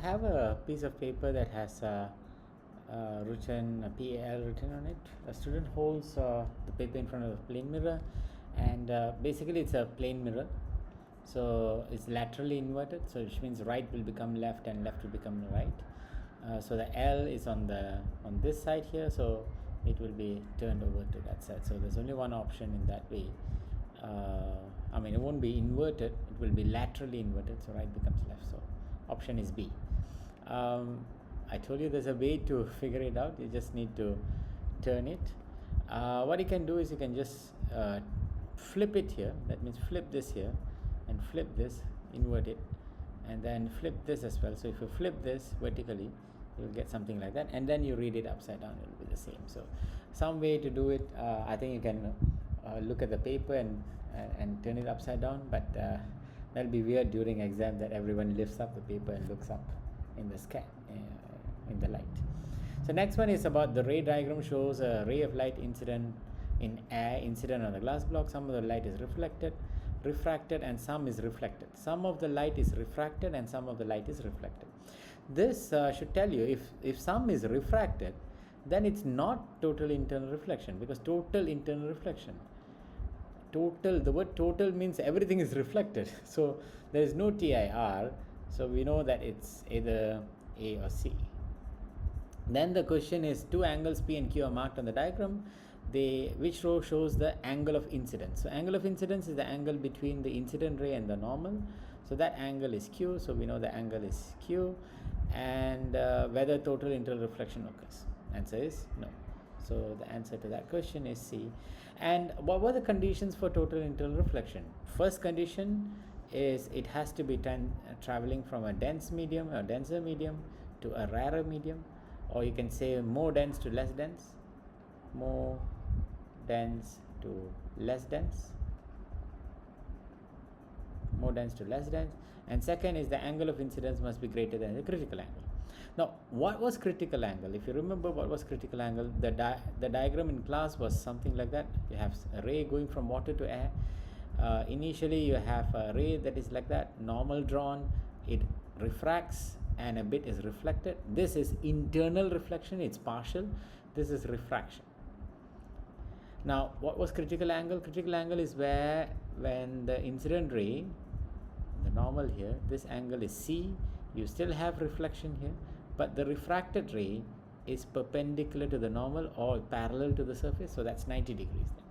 have a piece of paper that has written PAL written on it. A student holds the paper in front of a plane mirror, and basically it's a plane mirror, so it's laterally inverted, so which means right will become left and left will become right. So the L is on this side here, so it will be turned over to that side. So there's only one option in that way. I mean, it won't be inverted, it will be laterally inverted, so right becomes left. So option is B. I told you there's a way to figure it out. You just need to turn it. What you can do is you can just flip it here. That means flip this here and flip this, invert it, and then flip this as well. So if you flip this vertically, you'll get something like that, and then you read it upside down, it will be the same. So some way to do it, I think you can look at the paper and turn it upside down, but that'll be weird during exam, that everyone lifts up the paper and looks up in the sky, in the light. So next one is about the ray diagram. Shows a ray of light incident in air, incident on the glass block. Some of the light is refracted, and some is reflected. Some of the light is refracted and some of the light is reflected. This should tell you, if some is refracted, then it's not total internal reflection, because total internal reflection, the word total means everything is reflected, so there is no TIR, so we know that it's either A or C. Then the question is, two angles P and Q are marked on the diagram. Which row shows the angle of incidence? So angle of incidence is the angle between the incident ray and the normal, so that angle is Q, so we know the angle is Q. And whether total internal reflection occurs, answer is no. So the answer to that question is C. And what were the conditions for total internal reflection? First condition is it has to be traveling from a dense medium or denser medium to a rarer medium, or you can say more dense to less dense, more dense to less dense, more dense to less dense. And second is the angle of incidence must be greater than the critical angle. Now, what was critical angle? If you remember what was critical angle, the diagram in class was something like that. You have a ray going from water to air. Initially you have a ray that is like that, normal drawn, it refracts and a bit is reflected. This is internal reflection, it's partial. This is refraction. Now, what was critical angle? Critical angle is where, when the incident ray, the normal here, this angle is C, you still have reflection here, but the refracted ray is perpendicular to the normal or parallel to the surface, so that's 90 degrees then.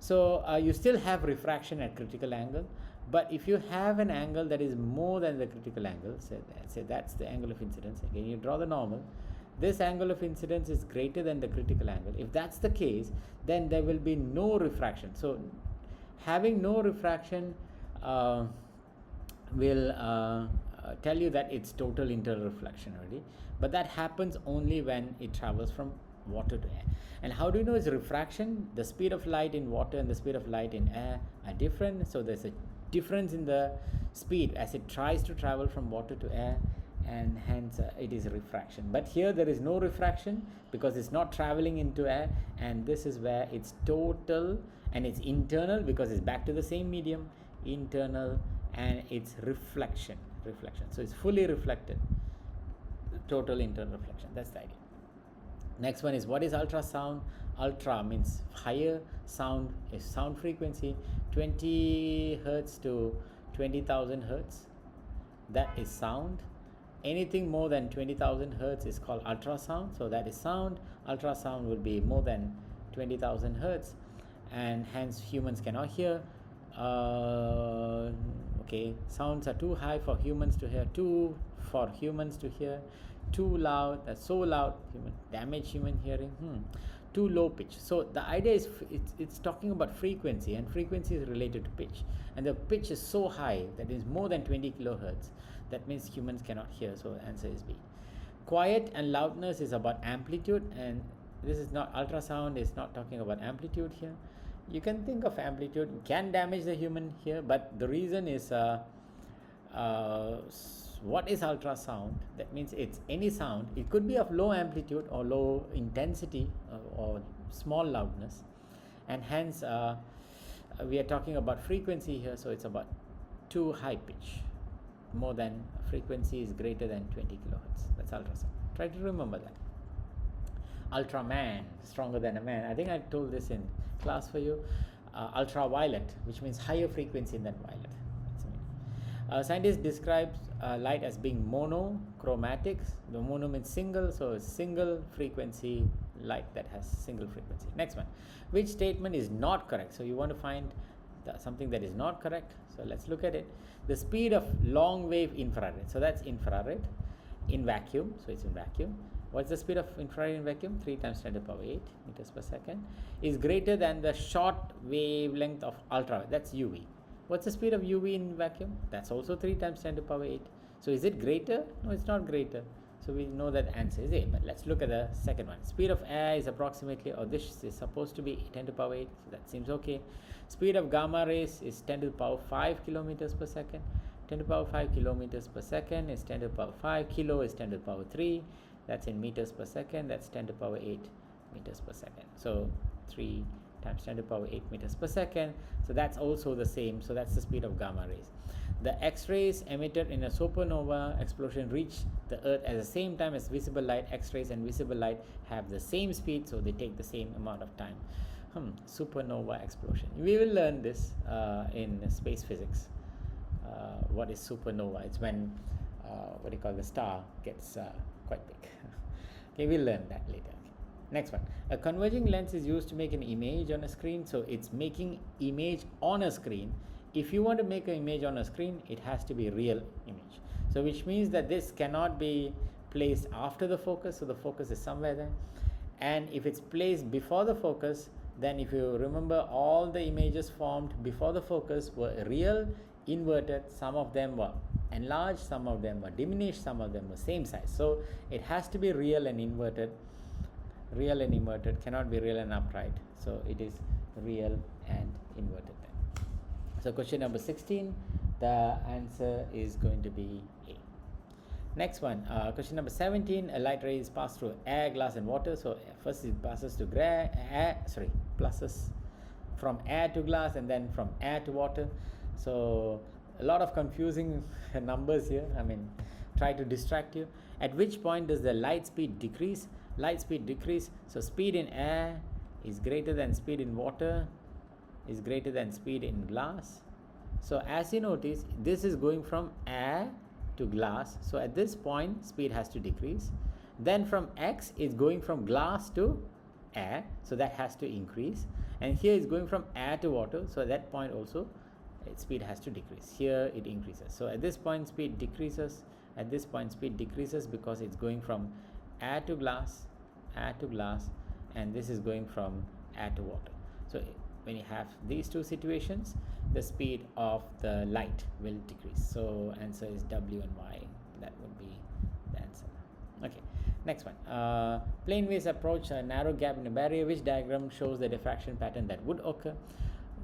So you still have refraction at critical angle, but if you have an angle that is more than the critical angle, say that's the angle of incidence, again you draw the normal, this angle of incidence is greater than the critical angle. If that's the case, then there will be no refraction. So having no refraction will tell you that it's total internal reflection already, but that happens only when it travels from water to air. And how do you know it's refraction? The speed of light in water and the speed of light in air are different, so there's a difference in the speed as it tries to travel from water to air, and hence it is refraction. But here there is no refraction because it's not traveling into air, and this is where it's total, and it's internal because it's back to the same medium, internal, and it's reflection. So it's fully reflected, total internal reflection. That's the idea. Next one is, what is ultrasound? Ultra means higher, sound is sound frequency, 20 hertz to 20,000 hertz, that is sound. Anything more than 20,000 hertz is called ultrasound, so that is sound. Ultrasound will be more than 20,000 hertz, and hence humans cannot hear. Okay, sounds are too high for humans to hear, too loud, that's so loud, damage human hearing, too low pitch. So the idea is it's talking about frequency, and frequency is related to pitch, and the pitch is so high that is more than 20 kilohertz. That means humans cannot hear, so the answer is B. Quiet and loudness is about amplitude, and this is not, ultrasound is not talking about amplitude here. You can think of amplitude can damage the human here, but the reason is what is ultrasound? That means it's any sound. It could be of low amplitude or low intensity or small loudness, and hence we are talking about frequency here, so it's about too high pitch. more than frequency is greater than 20 kilohertz. That's ultrasound. Try to remember that. Ultraman, stronger than a man. I think I told this in class for you. Ultraviolet, which means higher frequency than violet. Scientists describe light as being monochromatic. The mono means single, so single frequency light that has single frequency. Next one, which statement is not correct? So you want to find something that is not correct. So let's look at it. The speed of long wave infrared, so that's infrared in vacuum, so it's in vacuum. What's the speed of infrared in vacuum? 3 times 10 to the power 8 meters per second is greater than the short wavelength of ultraviolet, that's UV. What's the speed of UV in vacuum? That's also 3 times 10 to the power 8. So is it greater? No, it's not greater. So we know that answer is A. But let's look at the second one. Speed of air is approximately, or this is supposed to be 10 to the power 8. So that seems okay. Speed of gamma rays is 10 to the power 5 kilometers per second. 10 to the power 5 kilometers per second is 10 to the power 5. Kilo is 10 to the power 3. That's in meters per second. That's 10 to the power 8 meters per second. So 3 times 10 to the power 8 meters per second. So that's also the same. So that's the speed of gamma rays. The X-rays emitted in a supernova explosion reach the Earth at the same time as visible light. X-rays and visible light have the same speed, so they take the same amount of time. Supernova explosion. We will learn this in space physics. What is supernova? It's when what do you call, the star gets quite big. Okay, we'll learn that later. Okay. Next one. A converging lens is used to make an image on a screen. So it's making image on a screen. If you want to make an image on a screen, it has to be real image. So which means that this cannot be placed after the focus. So the focus is somewhere there. And if it's placed before the focus, then if you remember, all the images formed before the focus were real, inverted. Some of them were enlarged, some of them were diminished, some of them were same size. So it has to be real and inverted. Real and inverted, cannot be real and upright. So it is real and inverted then. So question number 16, the answer is going to be A. Next one, question number 17, a light ray is passed through air, glass and water. So first it passes to passes from air to glass and then from air to water. So a lot of confusing numbers here. I mean, try to distract you. At which point does the light speed decrease? Light speed decrease. So speed in air is greater than speed in water, is greater than speed in glass. So as you notice, this is going from air to glass. So at this point, speed has to decrease. Then from X, it's going from glass to air. So that has to increase. And here it's going from air to water. So at that point also, its speed has to decrease. Here it increases. So at this point, speed decreases. At this point, speed decreases because it's going from air to glass, and this is going from air to water. So when you have these two situations, the speed of the light will decrease. So answer is W and Y. That would be the answer. Okay, next one. Plane waves approach a narrow gap in a barrier. Which diagram shows the diffraction pattern that would occur?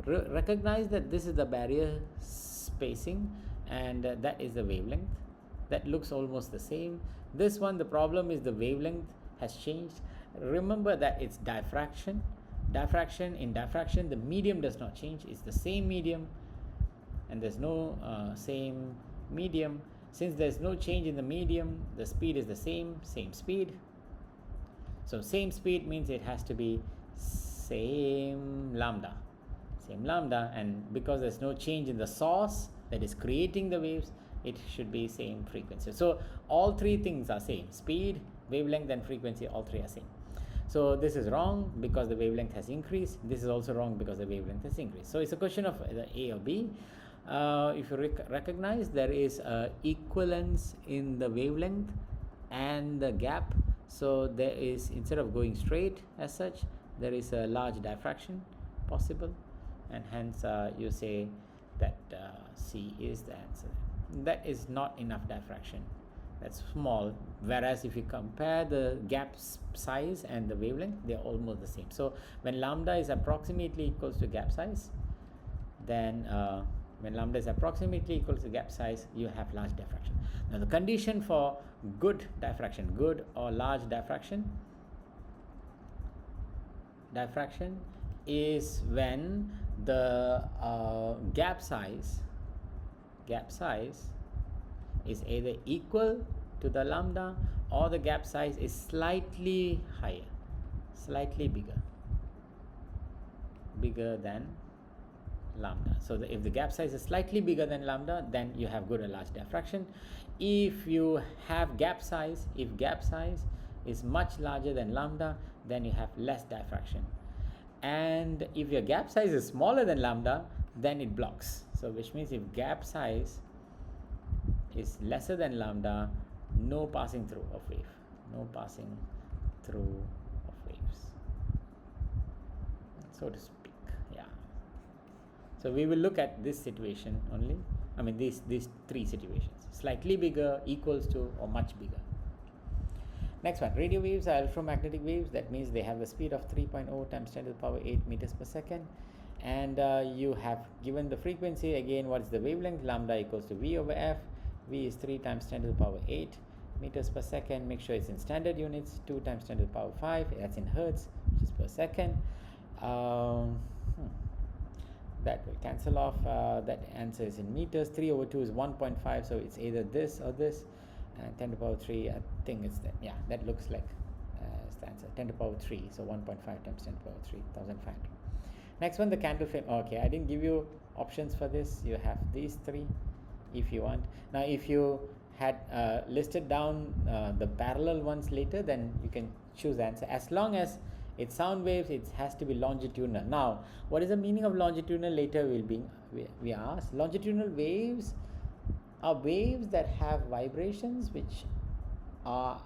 Recognize that this is the barrier spacing, and that is the wavelength. That looks almost the same. This one, the problem is the wavelength has changed. Remember that it's diffraction. In diffraction, the medium does not change. It's the same medium, and there's no same medium. Since there's no change in the medium, the speed is the same speed. So same speed means it has to be same lambda, and because there's no change in the source that is creating the waves, it should be same frequency. So all three things are same: speed, wavelength and frequency, all three are same. So this is wrong because the wavelength has increased. This is also wrong because the wavelength has increased. So it's a question of the A or B. If you recognize, there is equivalence in the wavelength and the gap. So there is, instead of going straight as such, there is a large diffraction possible, and hence you say that C is the answer. That is not enough diffraction. That's small, whereas if you compare the gap size and the wavelength, they're almost the same. So when lambda is approximately equals to gap size, then when lambda is approximately equal to gap size, you have large diffraction. Now the condition for good diffraction, good or large diffraction is when the gap size is either equal to the lambda, or the gap size is slightly higher, slightly bigger than lambda. So if the gap size is slightly bigger than lambda, then you have good or large diffraction. If you have gap size, if gap size is much larger than lambda, then you have less diffraction. And if your gap size is smaller than lambda, then it blocks. So which means if gap size is lesser than lambda, no passing through of wave, no passing through of waves, so to speak. Yeah. So we will look at this situation only. I mean these three situations: slightly bigger, equals to, or much bigger. Next one, radio waves are electromagnetic waves. That means they have a speed of 3.0 times 10 to the power 8 meters per second. And you have given the frequency. Again, what is the wavelength? Lambda equals to V over F. V is 3 times 10 to the power 8 meters per second. Make sure it's in standard units. 2 times 10 to the power 5. That's in hertz, which is per second. That will cancel off. That answer is in meters. 3 over 2 is 1.5. So it's either this or this. And 10 to the power 3, I think it's that. Yeah, that looks like the answer. 10 to the power 3. So 1.5 times 10 to the power 3, 1500. Next one, the candle flame. Okay, I didn't give you options for this. You have these three if you want. Now, if you had listed down the parallel ones later, then you can choose the answer. As long as it's sound waves, it has to be longitudinal. Now, what is the meaning of longitudinal? Later we ask. Longitudinal waves are waves that have vibrations which are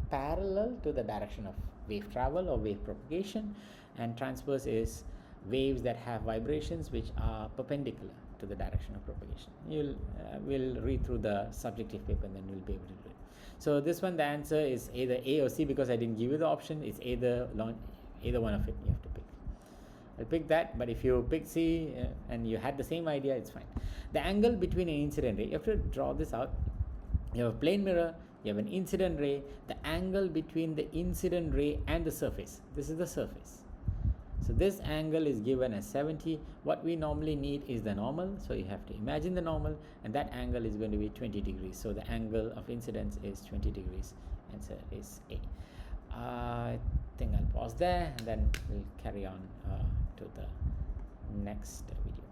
parallel to the direction of wave travel or wave propagation, and transverse is waves that have vibrations which are perpendicular to the direction of propagation. We'll read through the subjective paper and then we'll be able to do it. So this one, the answer is either A or C, because I didn't give you the option. It's either one of it you have to pick. I'll pick that, but if you pick C and you had the same idea, it's fine. The angle between an incident ray, you have to draw this out. You have a plane mirror, you have an incident ray. The angle between the incident ray and the surface, this is the surface. So this angle is given as 70. What we normally need is the normal. So you have to imagine the normal, and that angle is going to be 20 degrees. So the angle of incidence is 20 degrees. Answer is A. I think I'll pause there and then we'll carry on to the next video.